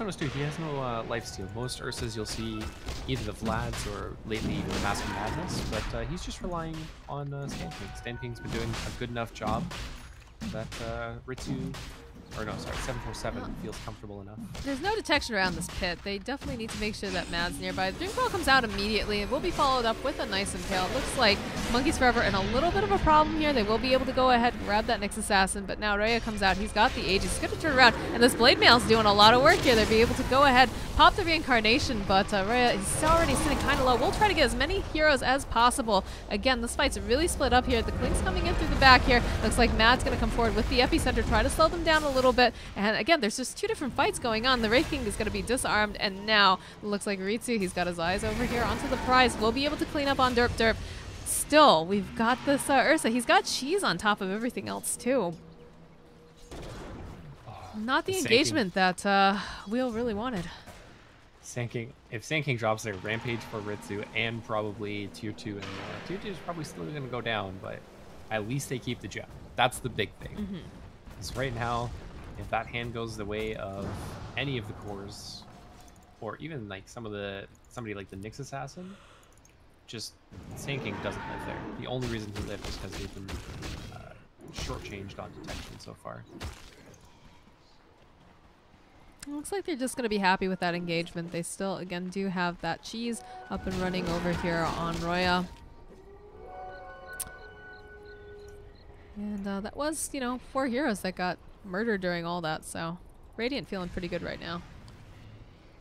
noticed too, he has no lifesteal. Most Ursas you'll see either the Vlads or lately even the Mask of Madness, but he's just relying on Sand King. Sand King's been doing a good enough job that Ritsu, or no, sorry, 747 feels comfortable enough. There's no detection around this pit. They definitely need to make sure that Mad's nearby. The Drink Ball comes out immediately and will be followed up with a nice impale. It looks like Monkeys Forever in a little bit of a problem here. They will be able to go ahead and grab that Nyx Assassin, but now Rhea comes out. He's got the Aegis. He's going to turn around, and this Blade Mail's doing a lot of work here. They'll be able to go ahead, pop the Reincarnation, but Rhea is already sitting kind of low. We'll try to get as many heroes as possible. Again, this fight's really split up here. The Clink's coming in through the back here. Looks like Mad's going to come forward with the Epicenter, try to slow them down a little bit, and again, there's just two different fights going on. The Wraith King is going to be disarmed, and now it looks like Ritsu, he's got his eyes over here onto the prize. We'll be able to clean up on Derp Derp. Still, we've got this Ursa. He's got cheese on top of everything else, too. Not the engagement that Wheel really wanted. If Sand King drops there, Rampage for Ritsu and probably Tier 2 and more. Tier 2 is probably still going to go down, but at least they keep the gem. That's the big thing. Because right now, if that hand goes the way of any of the cores, or even like somebody like the Nyx Assassin, just Sand King doesn't live there. The only reason he lived is because they've been shortchanged on detection so far. Looks like they're just going to be happy with that engagement. They still, again, do have that cheese up and running over here on Roya. And that was, 4 heroes that got murdered during all that, so Radiant feeling pretty good right now.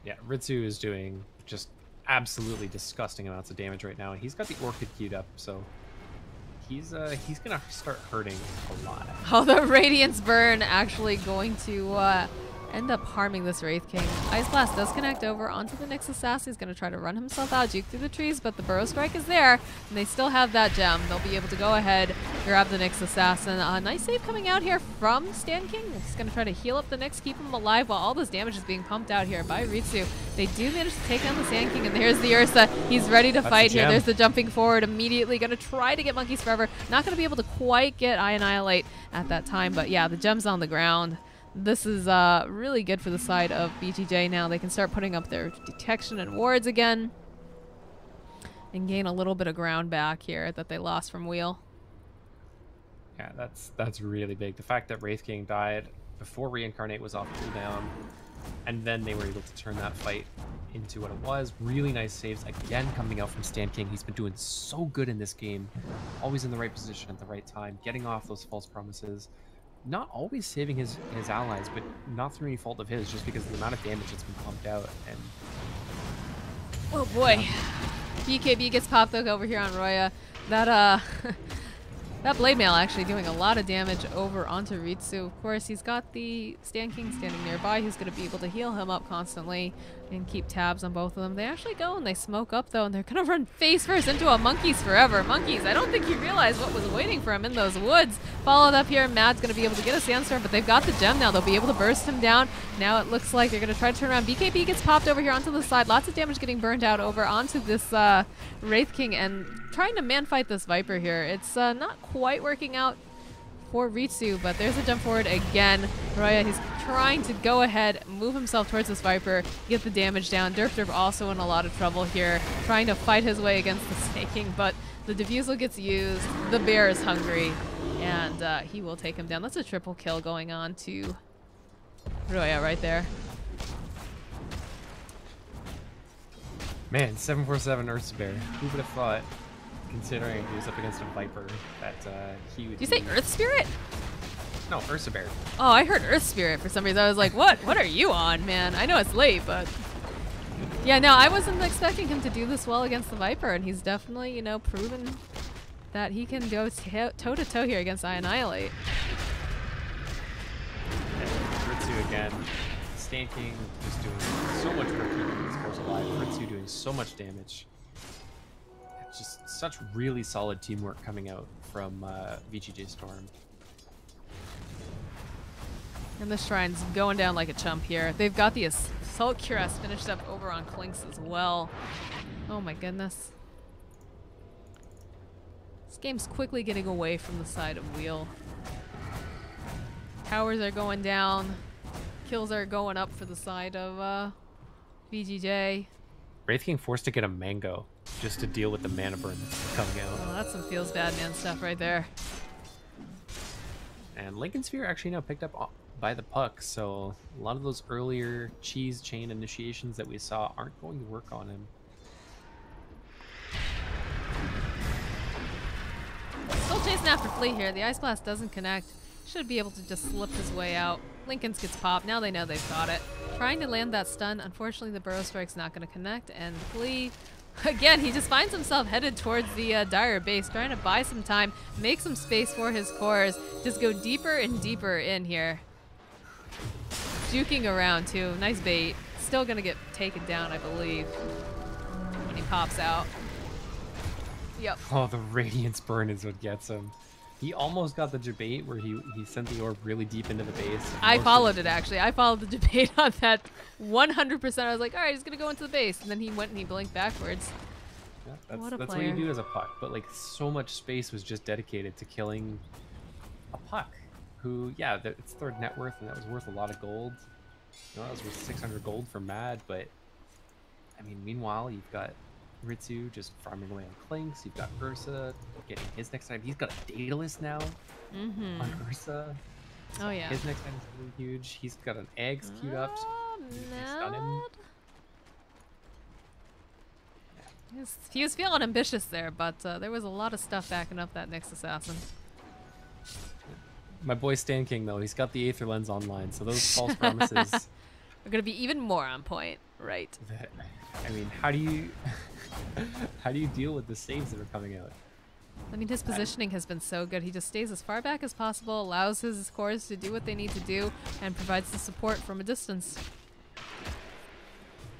Yeah, Ritsu is doing just absolutely disgusting amounts of damage right now. He's got the Orchid queued up, so he's gonna start hurting a lot. Oh, the Radiance burn actually going to end up harming this Wraith King. Ice Blast does connect over onto the Nyx Assassin. He's going to try to run himself out, juke through the trees, but the Burrow Strike is there, and they still have that gem. They'll be able to go ahead, grab the Nyx Assassin. Nice save coming out here from Sand King. He's going to try to heal up the Nyx, keep him alive while all this damage is being pumped out here by Ritsu. They do manage to take down the Sand King, and there's the Ursa. He's ready to fight here. There's the jumping forward immediately. Going to try to get Monkeys Forever. Not going to be able to quite get Annihilate at that time, but yeah, the gem's on the ground. This is really good for the side of VGJ now. They can start putting up their detection and wards again and gain a little bit of ground back here that they lost from Wheel. Yeah, that's really big. The fact that Wraith King died before Reincarnate was off cooldown, And then they were able to turn that fight into what it was. Really nice saves again coming out from Stan King. He's been doing so good in this game. Always in the right position at the right time, getting off those false promises. Not always saving his allies, but not through any fault of his, just because of the amount of damage that's been pumped out. And oh boy. BKB gets popped over here on Roya. That that blade mail actually doing a lot of damage over onto Ritsu. Of course, he's got the Stan King standing nearby who's going to be able to heal him up constantly and keep tabs on both of them. They actually go and they smoke up though, and they're going to run face first into a Monkeys forever. Monkeys, I don't think he realized what was waiting for him in those woods. Followed up here, Mad's going to be able to get a Sandstorm, but they've got the gem now. They'll be able to burst him down. Now it looks like they're going to try to turn around. BKB gets popped over here onto the side. Lots of damage getting burned out over onto this Wraith King, and trying to man fight this Viper here. It's not quite working out for Ritsu, but there's a jump forward again. Roya, he's trying to go ahead, move himself towards this Viper, get the damage down. Derp also in a lot of trouble here, trying to fight his way against the Snaking, but the Diffusal gets used. The bear is hungry, and he will take him down. That's a triple kill going on to Roya right there. man, 747 Earth's Bear. Who would have thought, considering he was up against a Viper, that he would. Did you say Earth Spirit? No, Ursa Bear. Oh, I heard Earth Spirit for some reason. I was like, what? What are you on, man? I know it's late, but... Yeah, no, I wasn't expecting him to do this well against the Viper, and he's definitely, you know, proven that he can go toe-to-toe here against Annihilate. Ritsu again. Stan King just doing so much work keeping these cores alive. Ritsu doing so much damage. Just such really solid teamwork coming out from VGJ.Storm. And the Shrine's going down like a chump here. They've got the Assault Cuirass finished up over on Clinks as well. Oh my goodness. This game's quickly getting away from the side of Wheel. Towers are going down. Kills are going up for the side of VGJ. Wraith King forced to get a mango just to deal with the mana burn that's coming out. Oh, that's some feels bad man stuff right there. And Lincoln Sphere actually now picked up by the puck, so a lot of those earlier cheese chain initiations that we saw aren't going to work on him. Still chasing after Fleet here. The Ice Blast doesn't connect. Should be able to just slip his way out. Lincoln's gets popped. Now they know they've got it. Trying to land that stun. Unfortunately, the Burrow Strike's not going to connect, and Flea, again, he just finds himself headed towards the Dire base, trying to buy some time, make some space for his cores, just go deeper and deeper in here. Juking around too. Nice bait. Still gonna get taken down, I believe, when he pops out. Yep. Oh, the Radiance Burn is what gets him. He almost got the debate where he sent the orb really deep into the base. I followed it, actually. I followed the debate on that 100%. I was like, all right, he's gonna go into the base. And then he went and he blinked backwards. Yeah, that's what you do as a puck. But like, so much space was just dedicated to killing a puck. Who, yeah, it's third net worth, and that was worth a lot of gold. You know, that was worth 600 gold for Mad, but I mean, meanwhile, you've got Ritsu just farming away on Clinks. You've got Ursa getting his next item. He's got a Daedalus now on Ursa. Oh yeah. His next item is really huge. He's got an eggs queued up. So stun him. He was feeling ambitious there, but there was a lot of stuff backing up that next assassin. My boy Stan King, though, he's got the Aether Lens online, so those false promises are going to be even more on point, right? I mean, how do you how do you deal with the saves that are coming out? I mean, his positioning has been so good. He just stays as far back as possible, allows his cores to do what they need to do, and provides the support from a distance.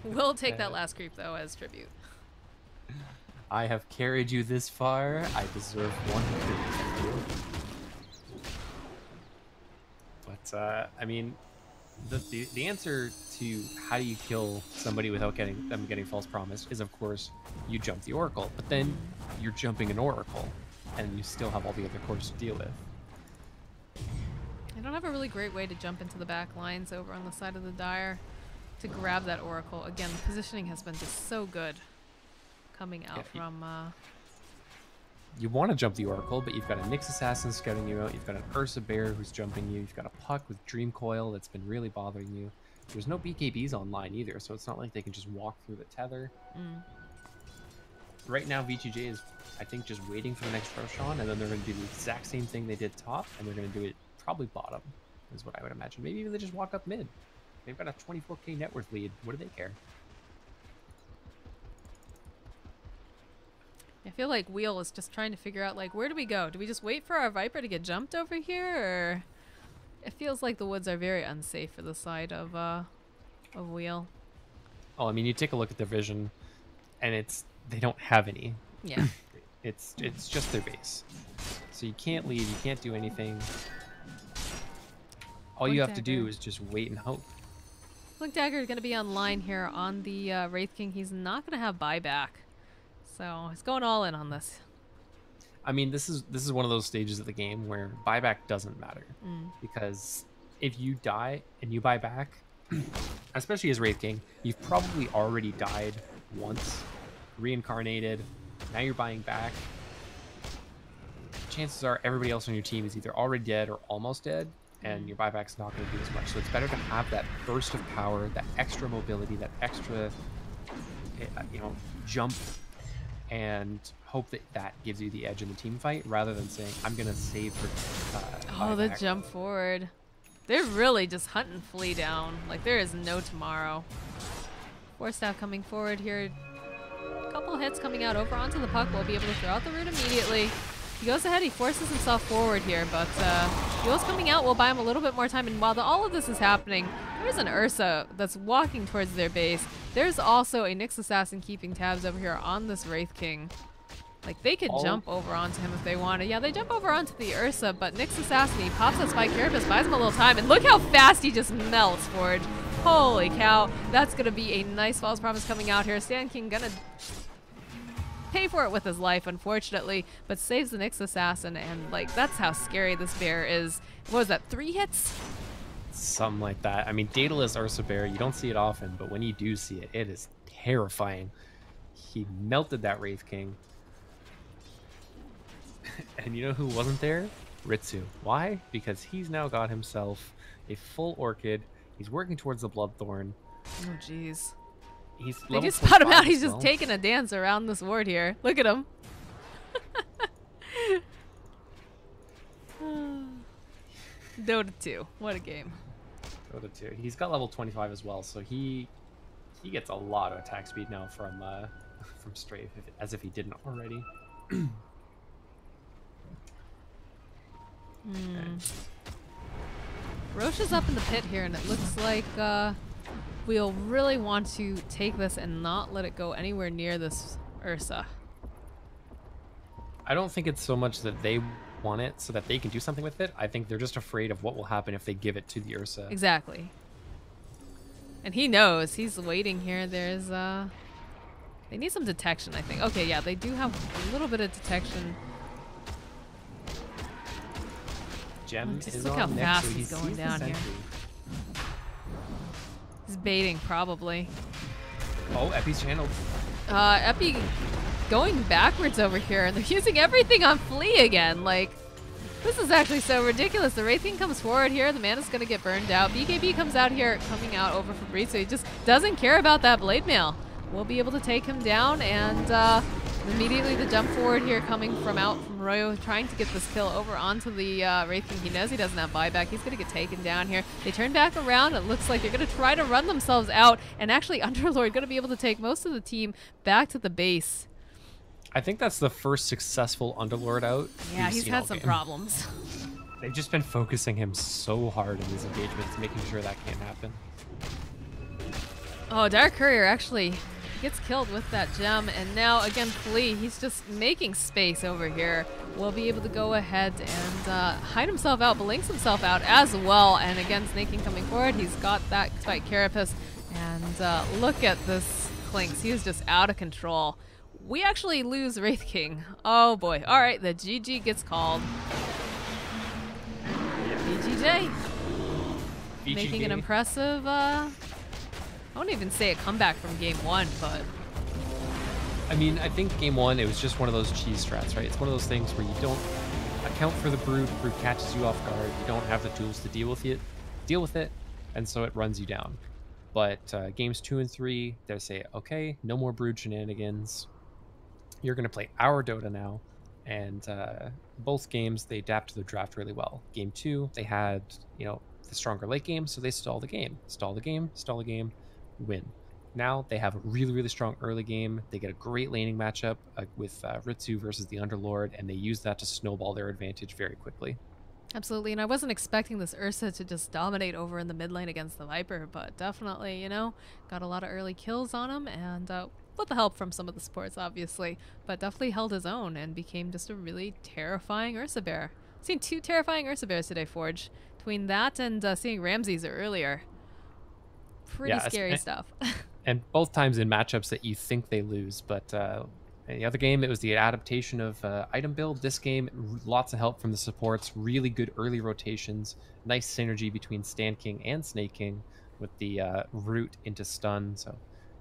We'll take that last creep, though, as tribute. I have carried you this far. I deserve one creep from you. But, I mean, the answer to how do you kill somebody without them getting false promise is, of course, you jump the Oracle. But then you're jumping an Oracle, and you still have all the other cores to deal with. I don't have a really great way to jump into the back lines over on the side of the Dire to grab that Oracle. Again, the positioning has been just so good coming out from... You want to jump the Oracle, but you've got a Nyx Assassin scouting you out. You've got an Ursa Bear who's jumping you. You've got a Puck with Dream Coil that's been really bothering you. There's no BKBs online either, so it's not like they can just walk through the tether. Right now, VGJ is, I think, just waiting for the next Roshan, and then they're going to do the exact same thing they did top, and they're going to do it probably bottom, is what I would imagine. Maybe even they just walk up mid. They've got a 24k net worth lead. What do they care? I feel like Wheel is just trying to figure out, like, where do we go? Do we just wait for our Viper to get jumped over here, or... It feels like the woods are very unsafe for the side of Wheel. Oh, I mean, you take a look at their vision, and they don't have any. Yeah. It's just their base. So you can't lead, you can't do anything. All you have to do is just wait and hope. Blink Dagger is going to be online here on the Wraith King. He's not going to have buyback. So he's going all in on this. I mean, this is one of those stages of the game where buyback doesn't matter. Because if you die and you buy back, especially as Wraith King, you've probably already died once, reincarnated, now you're buying back. Chances are everybody else on your team is either already dead or almost dead, and your buyback's not going to do as much. So it's better to have that burst of power, that extra mobility, that extra, jump, and hope that gives you the edge in the team fight, rather than saying, I'm going to save for the jump forward. They're really just hunting Flea down. Like, there is no tomorrow. Force Staff coming forward here. A couple hits coming out over onto the puck. We'll be able to throw out the root immediately. He goes ahead, he forces himself forward here, but Fuel's coming out will buy him a little bit more time. And while all of this is happening, there's an Ursa that's walking towards their base. There's also a Nyx Assassin keeping tabs over here on this Wraith King. Like, they could jump over onto him if they wanted. Yeah, they jump over onto the Ursa, but Nyx Assassin, he pops that Spike Carapace, buys him a little time, and look how fast he just melts, Forge. Holy cow. That's going to be a nice false promise coming out here. Sand King gonna pay for it with his life, unfortunately, but saves the Nyx Assassin, and, like, that's how scary this bear is. What was that, 3 hits? Something like that. I mean, Daedalus Ursa Bear, you don't see it often, but when you do see it, it is terrifying. He melted that Wraith King. And you know who wasn't there? Ritsu. Why? Because he's now got himself a full Orchid. He's working towards the Bloodthorn. Oh, jeez. They just spot him out. He's just taking a dance around this ward here. Look at him. Dota 2. What a game. Dota 2. He's got level 25 as well, so he gets a lot of attack speed now from Strafe, as if he didn't already. Roche is up in the pit here, and it looks like we'll really want to take this and not let it go anywhere near this Ursa. I don't think it's so much that they want it so that they can do something with it. I think they're just afraid of what will happen if they give it to the Ursa. Exactly. And he knows. He's waiting here. There's they need some detection, I think. Okay, yeah, they do have a little bit of detection. Gem just is look on how next, fast so he's he going sees the down here. sentry. He's baiting, probably. Oh, Epi's channeled. Epi going backwards over here, and they're using everything on Flea again. Like, this is actually so ridiculous. The Wraith King comes forward here. The Mana's going to get burned out. BKB comes out here, coming out over for Breeze, so he just doesn't care about that Blade Mail. We'll be able to take him down, and immediately the jump forward here coming from Royo, trying to get this kill over onto the Wraith King. He knows he doesn't have buyback. He's going to get taken down here. They turn back around. It looks like they're going to try to run themselves out, and actually Underlord going to be able to take most of the team back to the base. I think that's the first successful Underlord out. Yeah, he's had some problems. They've just been focusing him so hard in these engagements, making sure that can't happen. Oh, Dark Courier actually gets killed with that gem, and now again Flea, he's just making space over here. Will be able to go ahead and hide himself out, blinks himself out as well, and again Snake King coming forward. He's got that Spike Carapace, and look at this Clinks. He is just out of control. We actually lose Wraith King. Oh boy. Alright, the GG gets called. VGJ. Making an impressive, I won't even say a comeback from game 1, but... I mean, I think game 1, it was just one of those cheese strats, right? It's one of those things where you don't account for the Brood catches you off guard, you don't have the tools to deal with it, and so it runs you down. But games 2 and 3, they say, okay, no more brood shenanigans. You're going to play our Dota now. And both games, they adapt to the draft really well. Game 2, they had, the stronger late game, so they stall the game, win. Now they have a really, really strong early game. They get a great laning matchup with Ritsu versus the Underlord, and they use that to snowball their advantage very quickly. Absolutely, and I wasn't expecting this Ursa to just dominate over in the mid lane against the Viper, but definitely, got a lot of early kills on him, and with the help from some of the supports, obviously, but definitely held his own and became just a really terrifying Ursa bear. I've seen 2 terrifying Ursa bears today, Forge. Between that and seeing Ramses earlier. Pretty scary stuff. And both times in matchups that you think they lose, but in the other game, it was the adaptation of item build. This game, lots of help from the supports, really good early rotations, nice synergy between Sand King and Snake King with the root into stun. So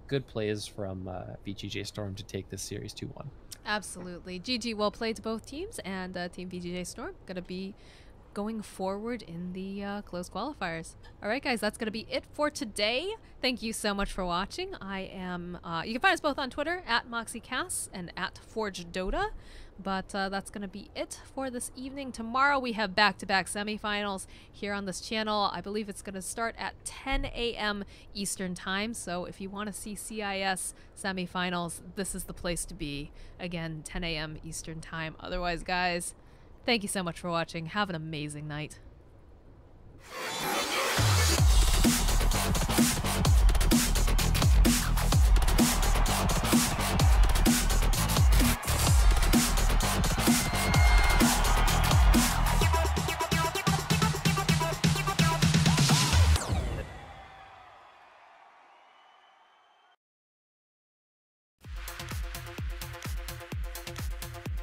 good plays from VGJ.Storm to take this series 2-1. Absolutely. GG, well played to both teams, and Team VGJ.Storm going to be going forward in the closed qualifiers. All right, guys, that's going to be it for today. Thank you so much for watching. I am, you can find us both on Twitter, @MoxieCass and @ForgeDota. But that's going to be it for this evening. Tomorrow we have back-to-back semifinals here on this channel. I believe it's going to start at 10 a.m. Eastern Time. So if you want to see CIS semifinals, this is the place to be. Again, 10 a.m. Eastern Time. Otherwise, guys, thank you so much for watching. Have an amazing night.